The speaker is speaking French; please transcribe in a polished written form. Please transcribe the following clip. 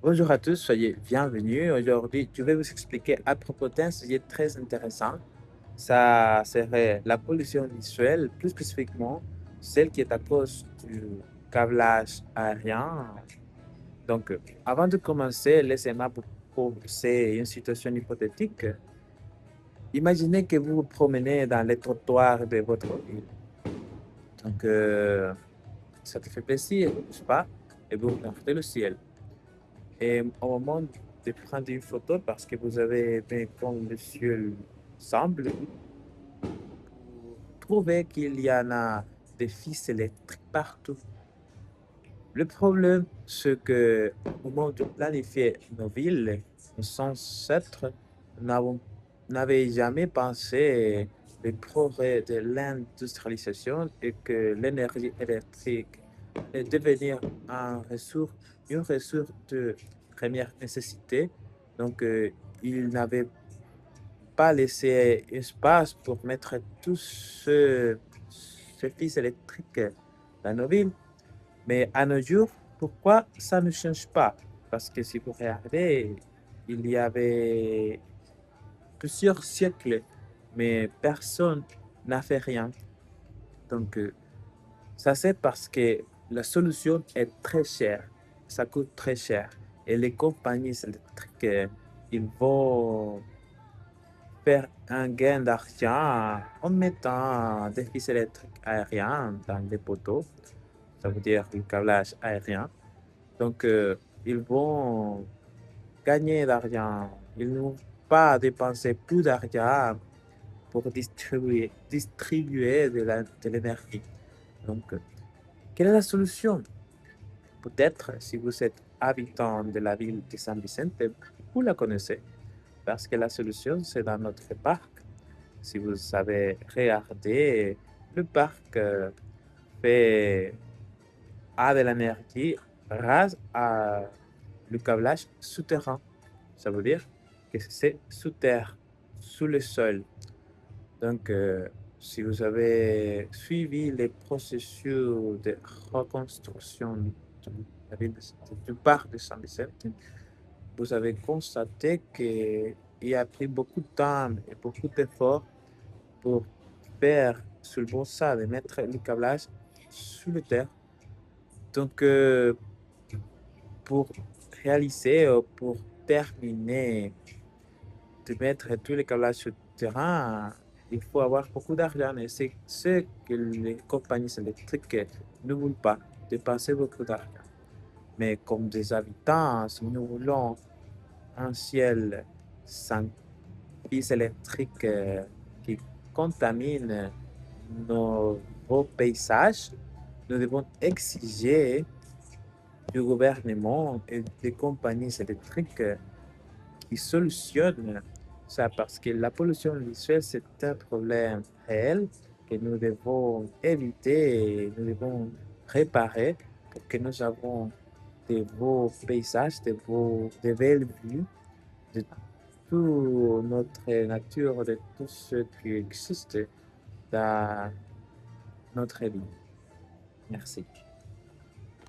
Bonjour à tous, soyez bienvenus. Aujourd'hui, je vais vous expliquer à propos d'un sujet très intéressant. Ça serait la pollution visuelle, plus spécifiquement celle qui est à cause du câblage aérien. Avant de commencer, laissez-moi vous poser une situation hypothétique. Imaginez que vous vous promenez dans les trottoirs de votre ville. Donc, euh, Ça te fait plaisir, n'est-ce pas? Et vous regardez le ciel. Et au moment de prendre une photo, parce que vous avez aimé comme le ciel semble, vous trouvez qu'il y en a des fils électriques partout. Le problème, c'est que au moment de planifier nos villes, nos ancêtres n'avaient jamais pensé le progrès de l'industrialisation et que l'énergie électrique est devenir une ressource de première nécessité. Donc, euh, ils n'avaient pas laissé espace pour mettre tous ces fils électriques dans nos villes. Mais à nos jours, pourquoi ça ne change pas? Parce que si vous regardez, il y avait plusieurs siècles, mais personne n'a fait rien. Donc, euh, Ça, c'est parce que la solution est très chère. Ça coûte très cher. Et les compagnies électriques, ils vont faire un gain d'argent en mettant des fils électriques aériens dans les poteaux. Ça veut dire le câblage aérien. Donc, euh, Ils vont gagner d'argent. Ils ne vont pas dépenser plus d'argent pour distribuer de l'énergie. Donc, euh, Quelle est la solution? Peut-être si vous êtes habitant de la ville de San Vicente, vous la connaissez, parce que la solution, c'est dans notre parc. Si vous savez regarder, le parc fait a de l'énergie grâce à le câblage souterrain. Ça veut dire que c'est sous terre, sous le sol. Si vous avez suivi les processus de reconstruction de la ville du parc de San Vicente, vous avez constaté qu'il a pris beaucoup de temps et beaucoup d'efforts pour faire seulement ça, de mettre le câblage sous le terre. Donc, euh, pour réaliser, pour terminer de mettre tous les câblages sur le terrain, il faut avoir beaucoup d'argent. Et c'est ce que les compagnies électriques ne veulent pas, dépenser beaucoup d'argent. Mais comme des habitants, si nous voulons un ciel sans fils électriques qui contamine nos beaux paysages, nous devons exiger du gouvernement et des compagnies électriques qui solutionnent ça parce que la pollution visuelle, c'est un problème réel que nous devons éviter et nous devons réparer pour que nous avons de beaux paysages, de belles vues de toute notre nature, de tout ce qui existe dans notre vie. Merci.